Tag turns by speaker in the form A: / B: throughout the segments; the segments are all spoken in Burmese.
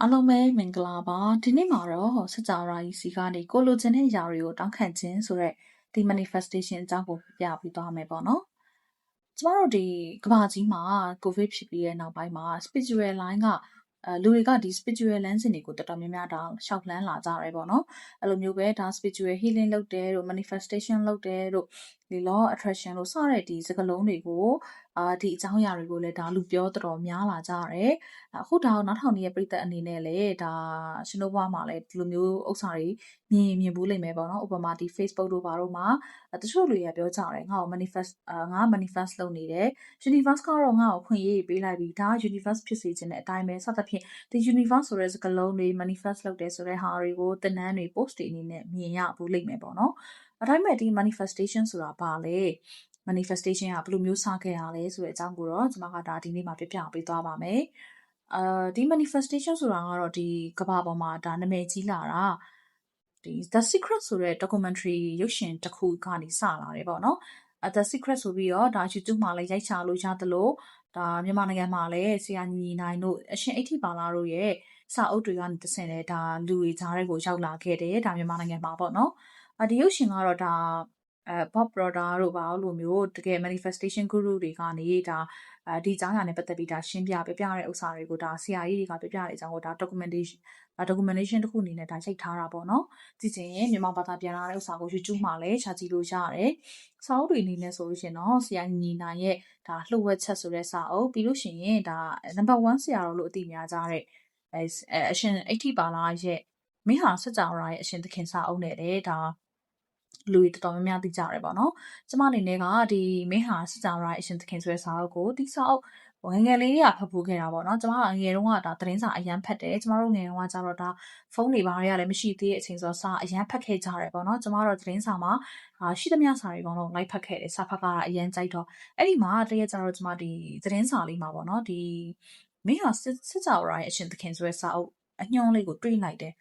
A: အားလုံးပဲမင်္ဂလာပါဒီနေ့မှာတော့စကြဝဠာကြီးစီကနေကိုလိုချင်တဲ့အရာတွေကိုတောင်းခံခြင်းဆိုတဲ့ဒီ manifestation အကြောင်းကိုပြပြီးသွားမယ်ပေါ့နော်ကျမတို့ဒီကမ္ဘာကြီးမှာ COVID ဖြစ်ပြီးတဲ့နောက်ပိုင်းမှာ spiritual line ကလူတွေကဒီ spiritual လမ်းစဉ်တွေကိုတော်တော်များများဒါရှောက်လှမ်းလာကြတယ်ပေါ့နော်အဲ့လိုမျိုးပဲဒါ spiritual healing လုပ်တယ်တို့ manifestation လုပ်တယ်တို့ဒီ law of attraction လို့စတဲ့ဒီစကားလုံးတွေကိုဒီအကြောင်းအရာတွေကိုလည်းဒါလူပြောတော်တော်များလာကြတယ်အခုဒါကိုနောက်ထောင်နေတဲ့ပြည်သက်အနေနဲ့လည်းဒါရှင်တို့ဘွားမှာလည်းဒီလိုမျိုးဥစ္စာတွေမြင်ဘူးလိမ့်မယ်ပေါ့နော်ဥပမာဒီ Facebook တို့ဘာတို့မှာတချို့လူတွေကပြောကြတယ်ငါ့ကို manifest လုပ်နေတယ် universe ကတော့ငါ့ကိုခွင့်ရေးပေးလိုက်ပြီဒါ universe ဖြစ်စေခြင်းတဲ့အတိုင်းပဲစသဖြင့်ဒီ universe ဆိုတဲ့စကားလုံးတွေ manifest လုပ်တယ်ဆိုတဲ့ဟာတွေကိုသင်တန်းတွေ post တွေအနေနဲ့မြင်ရဘူးလိမ့်မယ်ပေါ့နော်အတိုင်းမဲ့ဒီ manifestation ဆိုတာဘာလဲ manifestation ကဘယ်လိုမျိုးစခဲ့ရလဲဆိုတဲ့အကြောင်းကိုတော့ကျွန်မကဒါဒီနေ့မှာပြပြပေးသွားပါမယ်ဒီ manifestation ဆိုတာကတော့ဒီကမ္ဘာပေါ်မှာဒါနာမည်ကြီးလာတာဒီ The Secret ဆိုတဲ့ documentary ရုပ်ရှင်တစ်ခုကနေစလာတယ်ပေါ့နော်The Secret ဆိုပြီးတော့ဒါ YouTube မှာလည်းရိုက်ချလို့ရသလိုဒါမြန်မာနိုင်ငံမှာလည်းဆရာညီနိုင်တို့အရှင်အိဋ္ဌိပါလာတို့ရဲ့စာအုပ်တွေကနေတဆင့်လဲဒါလူတွေကြားတွေကိုရောက်လာခဲ့တယ်ဒါမြန်မာနိုင်ငံမှာပေါ့နော်ဒီရုပ်ရှင်ကတော့ဒါ Bob Proctor တို့ဘာလို့မျိုးတကယ် manifestation guru တွေကနေဒါဒီအကြောင်းအရာနဲ့ပတ်သက်ပြီးဒါရှင်းပြတဲ့ဥစ္စာတွေကိုဒါဆရာကြီးတွေကပြပြတဲ့အကြောင်းကိုဒါ documentation တစ်ခုအနေနဲ့ဒါရိုက်ထားတာပေါ့နော်ကြည့်ချင်ရင်မြန်မာဘာသာပြန်လာတဲ့ဥစ္စာကို YouTube မှာလည်းရှာကြည့်လို့ရတယ်စာအုပ်တွေအနေနဲ့ဆိုလို့ရှိရင်တော့ဆရာညီနိုင်ရဲ့ဒါလှုပ်ဝက်ချက်ဆိုတဲ့စာအုပ်ပြီးလို့ရှိရင်ဒါ number 1ဆရာတော်လို့အသိများကြတဲ့အရှင်အိဋ္ဌိပါလာရဲ့မင်းဟာစကြဝဠာရဲ့အရှင်သခင်စာအုပ်နဲ့တဲ့ဒါလူတွေတော်တော်များများသိကြတယ်ပေါ့နော်ကျမအနေနဲ့ကဒီမင်းဟာစကြဝဠာရဲ့အရှင်သခင်ဆိုတဲ့စာအုပ်ကိုဒီစာအုပ်ငယ်လေးတွေကဖတ်ဖို့ခဲ့တာပေါ့နော်ကျမကငယ်တုန်းကဒါသတင်းစာအရန်ဖတ်တယ်ကျမတို့ငယ်တုန်းကကျတော့ဒါဖုန်းတွေဘာတွေကလည်းမရှိသေးတဲ့အချိန်ဆိုတော့စာအရန်ဖတ်ခဲ့ကြတယ်ပေါ့နော်ကျမတို့သတင်းစာမှာရှိသမျှစာတွေကတော့လိုက်ဖတ်ခဲ့တယ်စာဖတ်ကအရန်ကြိုက်တော့အဲ့ဒီမှာတရက်ကျတော့ကျမဒီသတင်းစာလေးမှာပေါ့နော်ဒီမင်းဟာစကြဝဠာရဲ့အရှင်သခင်ဆိုတဲ့စာအုပ်အညွှန်းလေးကိုတွေးလိုက်တယ်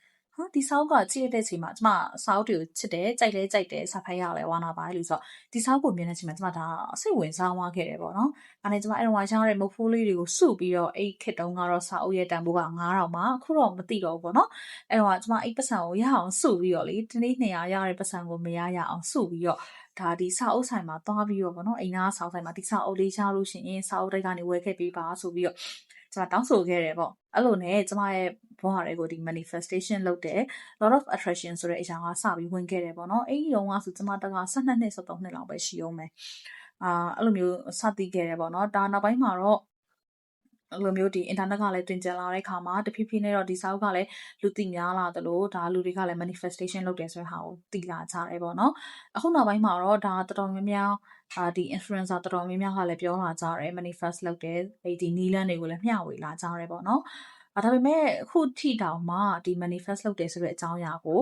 A: ဒီစာအုပ်ကကြည့်ရတဲ့အချိန်မှာကျမစာအုပ်တွေကိုချစ်တယ်ကြိုက်တယ်စာဖတ်ရလဲဝါနာပါတယ်လို့ဆိုတော့ဒီစာအုပ်ကိုမြင်တဲ့အချိန်မှာကျမဒါစိတ်ဝင်စားသွားခဲ့တယ်ပေါ့နော်အဲ့ဒါကျမအဲ့တော့ရရတဲ့မုတ်ဖိုးလေးတွေကိုစုပြီးတော့အဲ့ခေတ်တုန်းကတော့စာအုပ်ရဲ့တန်ဖိုးက9000ပါအခုတော့မသိတော့ဘူးပေါ့နော်အဲ့တော့ကျမအဲ့ပတ်စံကိုရအောင်စုပြီးတော့လေဒီနေ့200ရတဲ့ပတ်စံကိုမရအောင်စုပြီးတော့ဒါဒီစာအုပ်ဆိုင်မှာသွားပြီးတော့ပေါ့နော်အိမ်သားစာအုပ်ဆိုင်မှာဒီစာအုပ်လေးရလို့ရှိရင်စာအုပ်တိုက်ကနေဝယ်ခဲ့ပေးပါဆိုပြီးတော့ကျမတောင်းဆိုခဲ့တယ်ပေါ့အဲ့လိုနဲ့ကျမရဲ့ဘဝတွေကိုဒီ manifestation လုပ်တဲ့ lot of attraction ဆိုတဲ့အရာကစပြီးဝင်ခဲ့တယ်ပေါ့နော်အဲ့ဒီတုန်းကဆိုကျမတက12နှစ်13နှစ်လောက်ပဲရှိအောင်မယ်အဲ့လိုမျိုးစသည်ခဲ့တယ်ပေါ့နော်ဒါနောက်ပိုင်းမှာတော့အဲ့လိုမျိုးဒီ internet ကလည်းတွင်ကျလာတဲ့အခါမှာတဖြည်းဖြည်းနဲ့တော့ဒီစာအုပ်ကလည်းလူသိများလာသလိုဒါလူတွေကလည်း manifestation လုပ်တယ်ဆိုတဲ့ဟာကိုသိလာကြတယ်ပေါ့နော်အခုနောက်ပိုင်းမှာတော့ဒါတော်တော်များများဒီ influencer တော်တော်များများကလည်းပြောလာကြတယ် manifest လုပ်တယ်အဲ့ဒီနီးလန်းတွေကိုလည်းမျှဝေလာကြတယ်ပေါ့နော်ဒါပေမဲ့အခုထိတောင်မှဒီ manifest လုပ်တယ်ဆိုတဲ့အကြောင်းအရာကို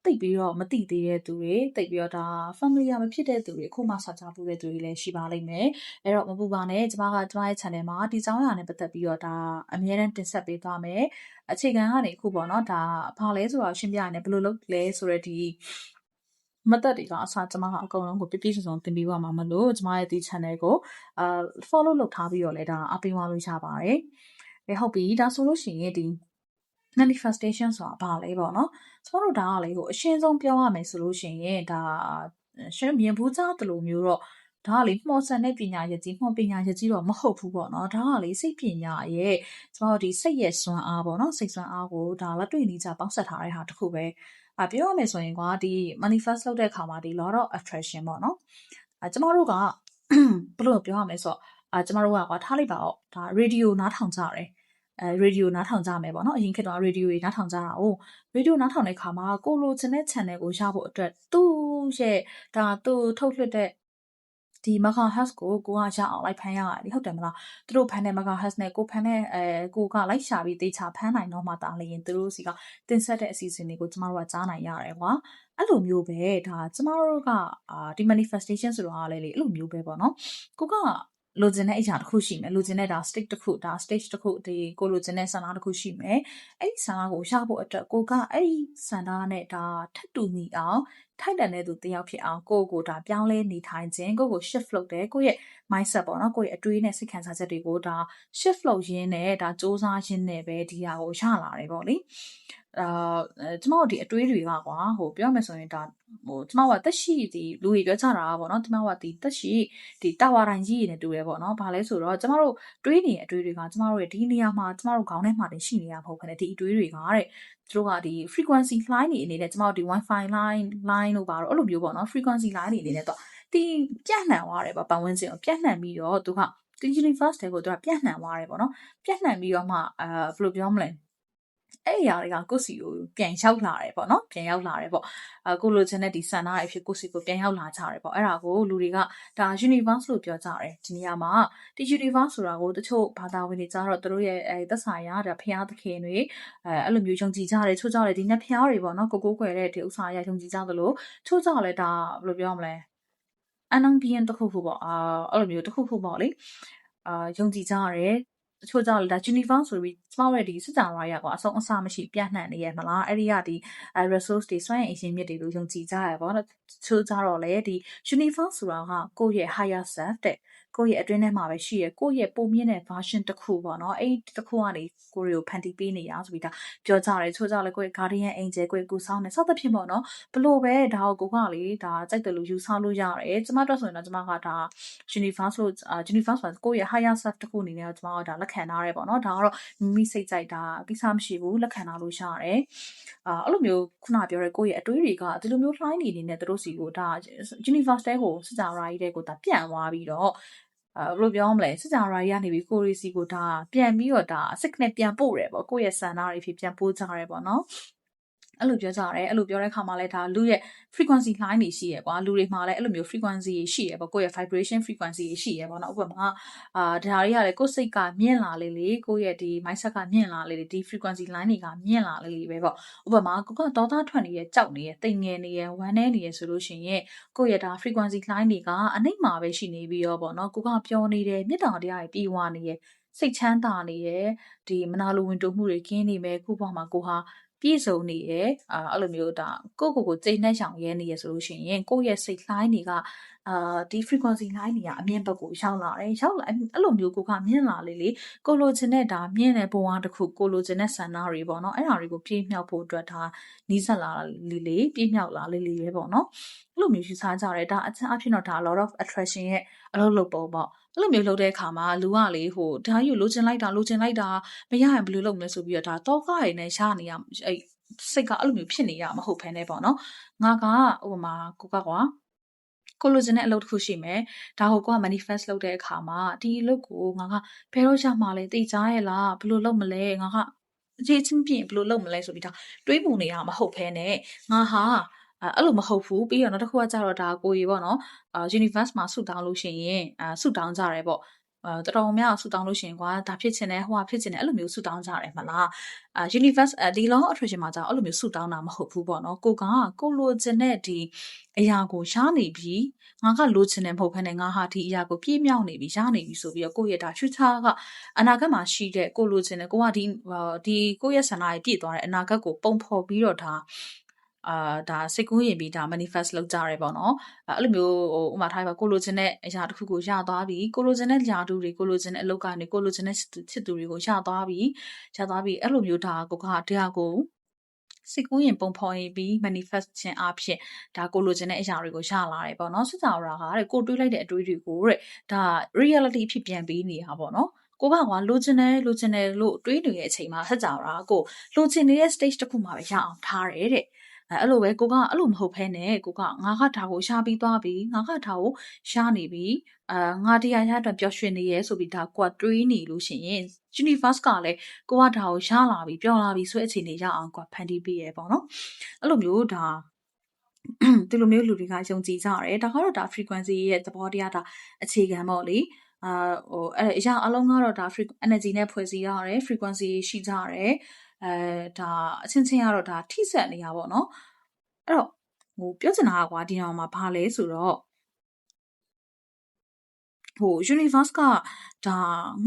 A: သိပြီးတော့မသိသေးတဲ့သူတွေသိပြီးတော့ဒါ familiar မဖြစ်တဲ့သူတွေအခုမှစကြဖို့တဲ့သူတွေလည်းရှိပါလိမ့်မယ်အဲ့တော့မပူပါနဲ့ကျမရဲ့ channel မှာဒီအကြောင်းအရာနဲ့ပတ်သက်ပြီးတော့ဒါအများအားတင်ဆက်ပေးသွားမယ်အခြေခံကနေအခုပေါ့နော်ဒါဘာလဲဆိုတာရှင်းပြရရင်ဘယ်လိုလုပ်လဲဆိုတော့ဒီမသက်တွေကအစားကျမကအကုန်လုံးကိုပြပြစုံစုံသင်ပေးပါမှာမလို့ကျမရဲ့ဒီ channel ကိုfollow လုပ်ထားပြီးတော့လည်းဒါအပေးသွားလို့ရပါတယ်ဟုတ်ပြီဒါဆိုလို့ရှိရင်ဒီ manifestation ဆိုတာဘာလဲပေါ့နော်ကျမတို့ဒါကလေကိုအရှင်းဆုံးပြောရမယ်ဆိုလို့ရှိရင်ဒါရှင်မြင်ဘူးသားတလို့မျိုးတော့ဒါကလေမှော်ဆန်တဲ့ပညာရည်ကြီးမှော်ပညာရည်ကြီးတော့မဟုတ်ဘူးပေါ့နော်ဒါကလေစိတ်ပညာရဲ့ကျမတို့ဒီစိတ်ရဲ့စွမ်းအားပေါ့နော်စိတ်စွမ်းအားကိုဒါလက်တွေ့နည်းကြပေါင်းစပ်ထားတဲ့ဟာတစ်ခုပဲပြောရမယ်ဆိုရင်ကွာဒီ manifest လုပ်တဲ့အခါမှာဒီ law of attraction ပေါ့နော်ကျမတို့ကဘယ်လိုပြောရမလဲဆိုတော့ကျမတို့ကကွာထားလိုက်ပါတော့ဒါ radio နားထောင်ကြတယ်ရေဒီယိုနားထောင်ကြမယ်ပေါ့နော်အရင်ခေတ်တော့ရေဒီယိုတွေနားထောင်ကြတာ哦ရေဒီယိုနားထောင်တဲ့ခါမှာကိုလိုချင်တဲ့ channel ကိုရဖို့အတွက်သူ့ရဲ့ဒါသူထုတ်လွှင့်တဲ့ဒီ megahertz ကိုရအောင်လိုက်ဖမ်းရရတယ်ဟုတ်တယ်မလားသူတို့ဖမ်းတဲ့ megahertz နဲ့ကိုဖမ်းတဲ့ကိုကလိုက်ရှာပြီးတေချာဖမ်းနိုင်တော့မှတားလျင်သူတို့စီကတင်ဆက်တဲ့အစီအစဉ်တွေကိုကျမတို့ကကြားနိုင်ရတယ်ကွာအဲ့လိုမျိုးပဲဒါကျမတို့ကဒီ manifestation ဆိုတော့လေအဲ့လိုမျိုးပဲပေါ့နော်ကိုက လိုချင်တဲ့အရာတစ်ခုရှိမယ်လိုချင်တဲ့ဒါ stage တစ်ခုဒါ stage တစ်ခုဒီကိုလိုချင်တဲ့ဆန္ဒတစ်ခုရှိမယ်အဲ့ဒီဆန္ဒကိုရဖို့အတွက်ကိုကအဲ့ဒီဆန္ဒနဲ့ဒါထပ်တူညီအောင်ထိုက်တန်တဲ့သူတယောက်ဖြစ်အောင်ကိုဒါပြောင်းလဲနေထိုင်ခြင်းကို shift လုပ်တယ်ကိုရဲ့ mindset ပေါ့နော်ကိုရဲ့အတွေးနဲ့စိတ်ခံစားချက်တွေကိုဒါ shift လုပ်ရင်းနဲ့ဒါစူးစမ်းရင်းနဲ့ပဲဒီဟာကိုရလာတယ်ပေါ့လေကျမတို့ဒီအတွေးတွေကကွာပြောမယ်ဆိုရင်ဒါကျမတို့ကတက်ရှိဒီလူတွေပြောကြတာပေါ့နော်ကျမတို့ကဒီတက်ရှိဒီတာဝါတိုင်းကြီးနေတူတယ်ပေါ့နော်ဘာလဲဆိုတော့ကျမတို့တွေးနေတဲ့အတွေးတွေကကျမတို့ရဲ့ဒီနေရာမှာကျမတို့ခေါင်းထဲမှာတင်ရှိနေရမဟုတ်ဘဲနဲ့ဒီအတွေးတွေကတဲ့သူတို့ကဒီ frequency line တွေအနေနဲ့ကျမတို့ဒီ wifi line လို့ပါတော့အဲ့လိုမျိုးပေါ့နော် frequency line တွေအနေနဲ့တော့ဒီပြန့်နှံ့သွားတယ်ပေါ့ပတ်ဝန်းကျင်ကိုပြန့်နှံ့ပြီးတော့သူကဒီ universe တွေကိုသူကပြန့်နှံ့သွားတယ်ပေါ့နော်ပြန့်နှံ့ပြီးတော့မှဘယ်လိုပြောမလဲအဲ့အရာတွေကကိုယ့်စီကိုပြန်ရောက်လာတယ်ပေါ့နော်ပြန်ရောက်လာတယ်ပေါ့ကိုလိုချင်တဲ့ဒီဆန္ဒတွေဖြစ်ကိုယ့်စီကိုပြန်ရောက်လာကြတယ်ပေါ့အဲ့ဒါကိုလူတွေကဒါ universe လို့ပြောကြတယ်ဒီနေရာမှာဒီ universe ဆိုတာကိုတချို့ဘာသာဝင်တွေကြတော့တို့ရဲ့သက်ဆိုင်ရာဒါဖျားသခင်တွေအဲ့လိုမျိုးယုံကြည်ကြတယ်ချို့ကြတယ်ဒီနှစ်ဖျားတွေပေါ့နော်ကိုခွဲတဲ့ဒီဥစ္စာရယုံကြည်ကြသလိုချို့ကြလည်းဒါဘယ်လိုပြောမလဲအနုံဘီယန်တစ်ခုခုပေါ့အဲ့လိုမျိုးတစ်ခုခုပေါ့လေယုံကြည်ကြရတယ်တချို့ကြောင့်ဒါ universe ဆိုပြီးကျမတို့ဒီစစ်တာဝါရကအဆုံးအစမရှိပြန့်နှံ့နေရမလားအဲ့ဒီကဒီ resource တွေစွမ်းရည်အင်ရှင်မြစ်တွေလို့ယုံကြည်ကြရပါတော့တချို့ကြတော့လေဒီ universe ဆိုတာကကိုယ့်ရဲ့ higher self တဲ့ကိုယ့်ရဲ့အတွင်းထဲမှာပဲရှိရကိုယ့်ရဲ့ပုံမြင့်တဲ့ version တစ်ခုပေါ့နော်အဲ့တစ်ခုကနေကိုယ်တွေကိုဖန်တီးပေးနေတာဆိုပြီးဒါပြောကြတယ်ချို့ကြလည်းကိုယ့်ရဲ့ guardian angel ကိုယ့်ရဲ့ကိုယ်ဆောင်နေစသဖြင့်ပေါ့နော်ဘလို့ပဲဒါကိုကလေဒါကြိုက်တယ်လို့ယူဆလို့ရတယ်ကျမတို့ဆိုရင်တော့ကျမကဒါ universe လို့universe ဆိုတာကိုယ့်ရဲ့ higher self တစ်ခုအနေနဲ့ကျမတို့ဒါလက်ခံထားရဲပေါ့နော်ဒါကတော့မိမိစိတ်ကြိုက်တာကိစ္စမရှိဘူးလက်ခံထားလို့ရတယ်အဲ့လိုမျိုးခုနပြောရဲကိုယ့်ရဲ့အတွေးတွေကဒီလိုမျိုး line နေနေတဲ့သူတို့စီကိုဒါ universe တဲကိုစစ်ကြရာကြီးတဲ့ကိုဒါပြန့်သွားပြီးတော့ဘယ်လိုပြောမလဲစစ်ကြရာကြီးကနေပြီးကိုရီစီကိုဒါပြန်ပြီးတော့ဒါစိတ်နဲ့ပြန်ပို့တယ်ပေါ့ကိုယ့်ရဲ့ဆန္ဒတွေဖြစ်ပြန်ပို့ကြရဲပေါ့နော်အဲ့လိုပြောကြတယ်အဲ့လိုပြောတဲ့ခါမှာလဲဒါလူရဲ့ frequency line တွေရှိရကွာလူတွေမှာလည်းအဲ့လိုမျိုး frequency ရှိရပေါ့ကိုယ့်ရဲ့ vibration frequency ရှိရပေါ့နော်ဥပမာဒါတွေကလည်းကိုယ်စိတ်ကမြင့်လာလေကိုယ့်ရဲ့ဒီ mindset ကမြင့်လာလေဒီ frequency line တွေကမြင့်လာလေပဲပေါ့ဥပမာကိုကဒေါသထွက်နေရဲ့ကြောက်နေရဲ့တိမ်ငယ်နေရဲ့ဝမ်းနေနေရဲ့ဆိုလို့ရှိရင်ကိုယ့်ရဲ့ဒါ frequency line တွေကအနိမ့်မှာပဲရှိနေပြီးတော့ပေါ့နော်ကိုကပျော်နေတယ်မေတ္တာတရားတွေပြေဝနေရဲ့စိတ်ချမ်းသာနေရဲ့ဒီမနာလိုဝင်တိုးမှုတွေကင်းနေမယ်ခုပေါ်မှာကိုဟာပြည့်စုံနေရဲ့အဲ့လိုမျိုးဒါကိုစိတ်နှက်ဆောင်ရဲနေရဆိုလို့ရှိရင်ကိုယ့်ရဲ့စိတ်လှိုင်းတွေကဒီ frequency line တွေကအမြင့်ဘက်ကိုရောက်လာတယ်ရောက်လာအဲ့လိုမျိုးကိုကမြင့်လာလေကိုလိုချင်တဲ့ဒါမြင့်တဲ့ဘဝတစ်ခုကိုလိုချင်တဲ့ဆန္ဒတွေပေါ့နော်အဲ့ဒါတွေကိုပြည့်မြောက်ဖို့အတွက်ဒါနီးစပ်လာလေပြည့်မြောက်လာလေပဲပေါ့နော်အဲ့လိုမျိုးယူဆကြတယ်ဒါအချက်အဖြစ်တော့ဒါ lot of attraction ရဲ့အလုပ်လုပ်ပုံပေါ့အဲ့လိုမျိုးလုပ်တဲ့အခါမှာလူကလေဒါကြီးကိုလိုချင်လိုက်တာမရရင်ဘယ်လိုလုပ်မလဲဆိုပြီးတော့ဒါတောကရည်နဲ့ရှာနေရအဲ့စိတ်ကအဲ့လိုမျိုးဖြစ်နေရမဟုတ်ဖ ೇನೆ ပေါ့နော်ငါကဥပမာကိုလိုချင်တဲ့အလုပ်တစ်ခုရှိမယ်ဒါကိုက manifest လုပ်တဲ့အခါမှာဒီအလုပ်ကိုငါကဘယ်တော့ရမှာလဲသိကြရဲ့လားဘယ်လိုလုပ်မလဲငါကအခြေချင်းပြင်ဘယ်လိုလုပ်မလဲဆိုပြီးဒါတွေးပူနေရမဟုတ်ဖ ೇನೆ ငါဟာအဲ့လိုမဟုတ်ဘူးပြီးတော့နောက်တစ်ခုကကြတော့ဒါကိုကြီးပေါ့နော်universe မှာဆူတောင်းလို့ရှိရင်ဆူတောင်းကြရဲပေါ့တော်တော်များဆူတောင်းလို့ရှိရင်ကွာဒါဖြစ်ချင်တယ်ဟိုကဖြစ်ချင်တယ်အဲ့လိုမျိုးဆူတောင်းကြတယ်မလားuniverse ဒီ law of attraction မှာကြာအဲ့လိုမျိုးဆူတောင်းတာမဟုတ်ဘူးပေါ့နော်ကိုလိုချင်တဲ့ဒီအရာကိုရနေပြီငါကလိုချင်တယ်မဟုတ်ဘဲနဲ့ငါဟာဒီအရာကိုပြည့်မြောက်နေပြီရနေပြီဆိုပြီးတော့ကိုယ့်ရဲ့ဒါ future ကအနာဂတ်မှာရှိတဲ့ကိုလိုချင်တယ်ကိုကဒီကိုယ့်ရဲ့ဆန္ဒကြီးပြည့်သွားတဲ့အနာဂတ်ကိုပုံဖော်ပြီးတော့ဒါစိတ်ကူးရင်ပြီးဒါ manifest လုပ်ကြရဲပေါ့နော်အဲ့လိုမျိုးဥမာထားပါကိုလိုချင်တဲ့အရာတစ်ခုကိုရသွားပြီကိုလိုချင်တဲ့ຢာတူတွေကိုလိုချင်တဲ့အလုပ်ကနေကိုလိုချင်တဲ့ချစ်သူတွေကိုရသွားပြီအဲ့လိုမျိုးဒါကိုတရားကိုစိတ်ကူးရင်ပုံဖော်ရင်ပြီး manifest ခြင်းအဖြစ်ဒါကိုလိုချင်တဲ့အရာတွေကိုရလာတယ်ပေါ့နော်စစ်တာရာကတဲ့ကိုတွေးလိုက်တဲ့အတွေးတွေကိုတဲ့ဒါ reality ဖြစ်ပြန်ပြီးနေတာပေါ့နော်ကိုကလိုချင်တယ်လို့တွေးနေတဲ့အချိန်မှာဆက်ကြတာကိုလိုချင်နေတဲ့ stage တစ်ခုမှာပဲရအောင်ထားတယ်တဲ့အဲ့လိုပဲကိုကအဲ့လိုမဟုတ်ဖ ೇನೆ ကိုကငါကဒါကိုရှာပြီးသွားပြီငါကဒါကိုရှာနေပြီငါတရားရအတွက်ပျော်ရွှင်နေရဲဆိုပြီးဒါကိုကတွေးနေလို့ရှိရင် universe ကလည်းကိုကဒါကိုရလာပြီပျော်လာပြီဆိုတဲ့အခြေအနေရအောင်ကိုကဖန်တီးပေးရဲပေါ့နော်အဲ့လိုမျိုးဒါဒီလိုမျိုးလူတွေကယုံကြည်ကြတယ်ဒါကတော့ဒါ frequency ရဲ့သဘောတရားဒါအခြေခံပေါ့လေအဲ့အရာအလုံးကတော့ဒါ energy နဲ့ဖွဲ့စည်းရတယ် frequency ရှိကြတယ်ဒါအချင်းချင်းကတော့ဒါထိစပ်နေရပါတော့အဲ့တော့ပြောချင်တာကွာဒီနေရာမှာဘာလဲဆိုတော့ universe ကဒါ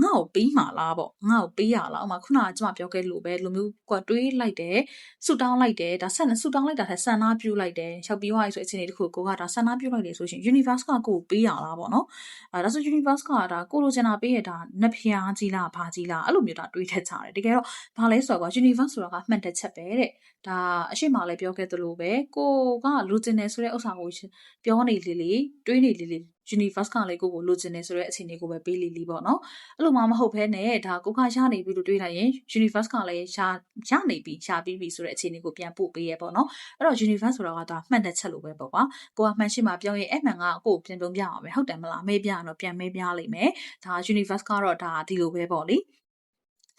A: ငါ့ကိုပေးမှာလားပေါ့ငါ့ကိုပေးရလားဥမာခုနကကျမပြောခဲ့လို့ပဲလိုမျိုးကွာတွေးလိုက်တယ်ဆူတောင်းလိုက်တယ်ဒါဆူတောင်းလိုက်တာထက်ဆန္ဒပြုလိုက်တယ်ရောက်ပြီးသွားပြီဆိုအခြေအနေတစ်ခုကိုကဒါဆန္ဒပြုလိုက်တယ်ဆိုရှင် universe ကကိုယ်ပေးရလားပေါ့နော်ဒါဆို universe ကဒါကိုလိုချင်တာပေးရတာနဖျားကြီးလားဘာကြီးလားအဲ့လိုမျိုးဒါတွေးထက်ကြတယ်တကယ်တော့ဘာလဲဆိုတော့ universe ဆိုတာကမှတ်တဲ့ချက်ပဲတဲ့ဒါအရှိမလည်းပြောခဲ့သလိုပဲကိုကလိုချင်တယ်ဆိုတဲ့ဥစ္စာကိုပြောနေလေတွေးနေလေ universe ကလည်းကိုလိုချင်တယ်ဆိုတဲ့အခြေအနေကိုပဲပေးလေပေါ့နော်အဲ့လိုမှမဟုတ်ဘဲနဲ့ဒါကိုကရနေပြီလို့တွေးလိုက်ရင် universe ကလည်းရနေပြီရှာပြီးပြီဆိုတဲ့အခြေအနေကိုပြန်ပို့ပေးရပေါ့နော်အဲ့တော့ universe ဆိုတာကဒါမှတ်တဲ့ချက်လိုပဲပေါ့ကွာကိုကမှန်ရှိမှပြောရင်အဲ့မှန်ကကိုပြန်ပြရအောင်ပဲဟုတ်တယ်မလားမေးပြရင်တော့ပြန်မေးပြလိမ့်မယ်ဒါ universe ကတော့ဒါဒီလိုပဲပေါ့လေ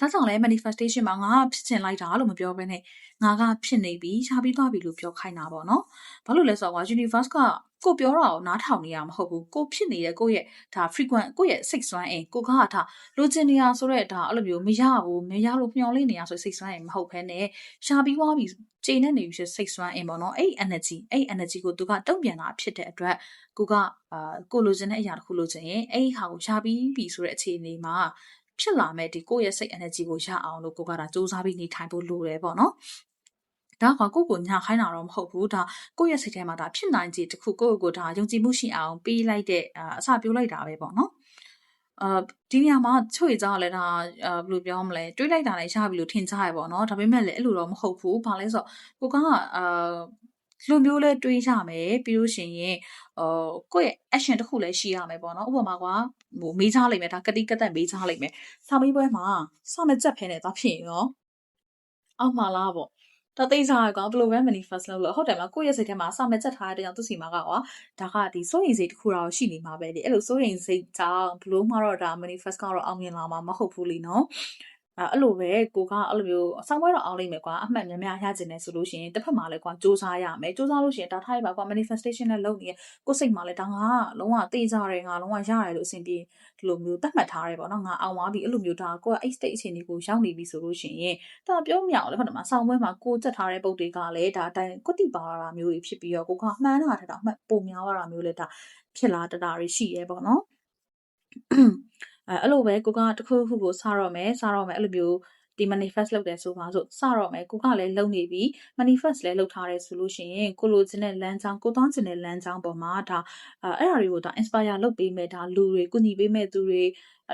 A: ဒါကြောင့်လဲ manifestation မှာငါကဖြစ်ချင်လိုက်တာလို့မပြောဘဲနဲ့ငါကဖြစ်နေပြီရှားပြီးသွားပြီလို့ပြောခိုင်းတာပေါ့နော်ဘာလို့လဲဆိုတော့ universe ကကိုပြောတာကိုနားထောင်နေရမှာမဟုတ်ဘူးကိုဖြစ်နေတဲ့ကိုရဲ့ဒါ frequent ကိုရဲ့စိတ်စွမ်းအင်ကိုကဒါလိုချင်နေရဆိုတော့ဒါအဲ့လိုမျိုးမရဘူးမရလို့မျောလင့်နေရဆိုစိတ်စွမ်းအင်မဟုတ်ဘဲနဲ့ရှားပြီးသွားပြီချိန်နေနေပြီစိတ်စွမ်းအင်ပေါ့နော်အဲ့ energy ကိုသူကတုံ့ပြန်တာဖြစ်တဲ့အတွက်ကိုကကိုလိုချင်တဲ့အရာတစ်ခုလိုချင်ရင်အဲ့ဒီဟာကိုရှားပြီးပြီဆိုတဲ့အခြေအနေမှာဖြစ်လာမဲ့ဒီကိုယ့်ရဲ့စိတ် energy ကိုရအောင်လို့ကိုကဒါစူးစမ်းပြီးနေထိုင်ဖို့လိုတယ်ပေါ့နော်ဒါကကိုညာခိုင်းတာတော့မဟုတ်ဘူးဒါကိုယ့်ရဲ့စိတ်ထဲမှာဒါဖြစ်နိုင်ခြေတစ်ခုကိုဒါယုံကြည်မှုရှိအောင်ပေးလိုက်တဲ့အစပြိုးလိုက်တာပဲပေါ့နော်ဒီနေရာမှာချို့ရကြလဲဒါဘယ်လိုပြောမလဲတွေးလိုက်တာလည်းရပြီလို့ထင်ကြရပေါ့နော်ဒါပေမဲ့လည်းအဲ့လိုတော့မဟုတ်ဘူးဘာလဲဆိုတော့ကိုကလူမျိုးလဲတွေးရမယ်ပြီးလို့ရှိရင်ကိုယ့်ရဲ့ action တစ်ခုလည်းရှိရမယ်ပေါ့နော်ဥပမာကမေးချလိုက်မယ်ဒါကတိကတက်မေးချလိုက်မယ်စာမေးပွဲမှာစာမကြက်ဖဲနဲ့သွားဖြစ်ရောအောက်မှာလားပေါ့ဒါသိစားရကောင်ဘယ်လိုပဲ manifest လုပ်လို့ဟုတ်တယ်မလားကိုယ့်ရဲ့စိတ်ထဲမှာစာမကြက်ထားတဲ့ကြောင့်သူစီမှာကကွာဒါကဒီစိုးရိမ်စိတ်တစ်ခုတော့ရှိနေမှာပဲလေအဲ့လိုစိုးရိမ်စိတ်ကြောင့်ဘလို့မှတော့ဒါ manifest ကတော့အောင်မြင်လာမှာမဟုတ်ဘူးလीနော်အဲ့လိုပဲကိုကအဲ့လိုမျိုးဆောင်းပွဲတော့အောင်လိမ့်မယ်ကွာအမှတ်များများရကျင်နေဆိုလို့ရှိရင်တစ်ဖက်မှာလည်းကွာစူးစမ်းရမယ်စူးစမ်းလို့ရှိရင်ဒါထားရပါကွာ manifestation နဲ့လုပ်နေရကိုစိတ်မှာလည်းဒါငါလုံးဝသိကြတယ်ငါလုံးဝရတယ်လို့အဆင်ပြေဒီလိုမျိုးသတ်မှတ်ထားတယ်ပေါ့နော်ငါအောင်သွားပြီအဲ့လိုမျိုးဒါကိုကအဲ့ state အခြေအနေကိုရောက်နေပြီဆိုလို့ရှိရင်ဒါပြောမြောက်လေဟုတ်တယ်မဆောင်းပွဲမှာကိုစက်ထားတဲ့ပုံတွေကလည်းဒါအတိုင်းကွတိပါတာမျိုးတွေဖြစ်ပြီးတော့ကိုကမှန်းတာထက်တော့အမှတ်ပုံများတာမျိုးလေဒါဖြစ်လာတတာတွေရှိရဲပေါ့နော်အဲ့လိုပဲကိုကတစ်ခုခုကိုစတော့မယ်အဲ့လိုမျိုးဒီ manifest လုပ်တယ်ဆိုပါစို့စတော့မယ်ကိုကလည်းလုပ်နေပြီ manifest လည်းလုပ်ထားတယ်ဆိုလို့ရှိရင်ကိုလိုချင်တဲ့လမ်းကြောင်းကိုသွားချင်တဲ့လမ်းကြောင်းပေါ်မှာဒါအဲ့ဒါတွေကိုဒါ inspire လုပ်ပေးမယ်ဒါလူတွေကုညီပေးမဲ့သူတွေ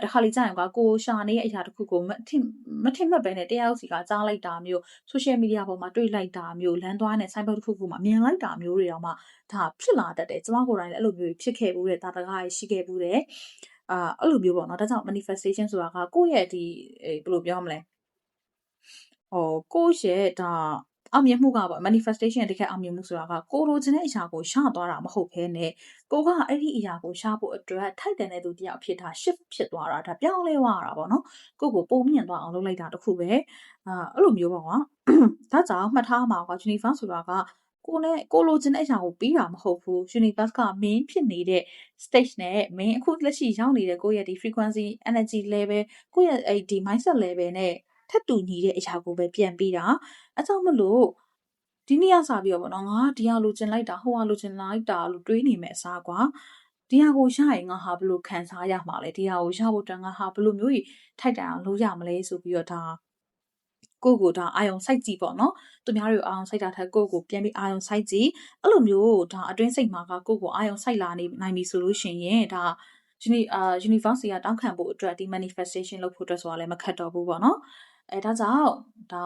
A: တခါလေကြာရင်ကိုရှာနေတဲ့အရာတစ်ခုကိုမထင်မှတ်ပဲနဲ့တရားဥစီကကြားလိုက်တာမျိုး social media ပေါ်မှာတွေ့လိုက်တာမျိုးလမ်းသွားတဲ့ cyber တစ်ခုခုမှာမြင်လိုက်တာမျိုးတွေတော့မှဒါဖြစ်လာတတ်တယ်ကျမကိုယ်တိုင်လည်းအဲ့လိုမျိုးဖြစ်ခဲ့ဘူးတဲ့ဒါတကားရှိခဲ့ဘူးတဲ့အဲ့လိုမျိုးပေါ့နော်ဒါကြောင့် manifestation ဆိုတာကကိုယ့်ရဲ့ဒီဘယ်လိုပြောမလဲကိုယ့်ရဲ့ဒါအောင်မြင်မှုကပေါ့ manifestation တကယ်အောင်မြင်မှုဆိုတာကကိုလိုချင်တဲ့အရာကိုရှာသွားတာမဟုတ်ဘဲနဲ့ကိုကအဲ့ဒီအရာကိုရှာဖို့အတွက်ထိုက်တန်တဲ့သူတယောက်ဖြစ်တာ shift ဖြစ်သွားတာဒါပြောင်းလဲသွားတာပေါ့နော်ကိုပုံမြင့်သွားအောင်လုပ်လိုက်တာတခုပဲအဲ့လိုမျိုးပေါ့ကွာဒါကြောင့်မှတ်ထားမှာကွာ universe ဆိုတာကကိုလိုချင်တဲ့အရာကိုပြီးတာမဟုတ်ဘူး universe က main ဖြစ်နေတဲ့ stage နဲ့ main အခုလက်ရှိရောက်နေတဲ့ကိုယ့်ရဲ့ဒီ frequency energy level ကိုယ့်ရဲ့အဲ့ဒီ mindset level နဲ့ထပ်တူညီတဲ့အရာကိုပဲပြန်ပြီးတာအဲကြောင့်မလို့ဒီနေ့ကစပြီးတော့ပေါ့နော်ငါဒီဟာလိုချင်လိုက်တာဟိုဟာလိုချင်လိုက်တာလို့တွေးနေမယ်အစားကွာဒီဟာကိုရရင်ငါဟာဘယ်လိုခံစားရမှာလဲဒီဟာကိုရဖို့အတွက်ငါဟာဘယ်လိုမျိုးကြီးထိုက်တန်အောင်လုပ်ရမလဲဆိုပြီးတော့ဒါကိုဒါအာယုံစိုက်ကြည့်ပေါ့နော်သူများတွေကိုအာယုံစိုက်တာထက်ကိုပြန်ပြီးအာယုံစိုက်ကြည့်အဲ့လိုမျိုးဒါအတွင်းစိတ်မှာကကိုအာယုံစိုက်လာနိုင်ပြီဆိုလို့ရှိရင်ဒါuniverse ကတောင်းခံဖို့အတွက်ဒီ manifestation လုပ်ဖို့အတွက်ဆိုတာလည်းမခက်တော့ဘူးပေါ့နော်ဒါကြောင့်ဒါ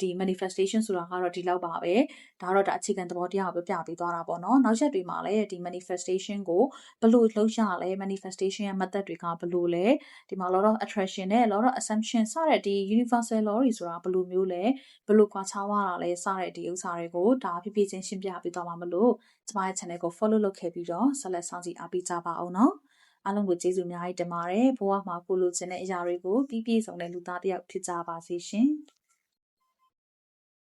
A: ဒီ manifestation ဆိုတာကတော့ဒီလောက်ပါပဲဒါကတော့ဒါအခြေခံသဘောတရားကိုပြပေးသွားတာပေါ့နော်နောက်ချက်တွေမှာလည်းဒီ manifestation ကိုဘယ်လိုလုပ်ရလဲ manifestation ရဲ့ method တွေကဘယ်လိုလဲဒီမှာ law of attraction နဲ့ law of assumption စတဲ့ဒီ universal law တွေဆိုတာဘယ်လိုမျိုးလဲဘယ်လိုကွာခြားသွားတာလဲစတဲ့ဒီဥစ္စာတွေကိုဒါဖြည်းဖြည်းချင်းရှင်းပြပေးသွားမှာမလို့ကျမရဲ့ channel ကို follow လုပ်ခဲ့ပြီးတော့ဆက်လက်စောင့်ကြည့်အားပေးကြပါအောင်နော်အားလုံးကိုကျေးဇူးအများကြီးတင်ပါတယ်ဘဝမှာကိုလိုချင်တဲ့အရာတွေကိုပြည့်ပြည့်စုံတဲ့လူသားတစ်ယောက်ဖြစ်ကြပါစေရှင်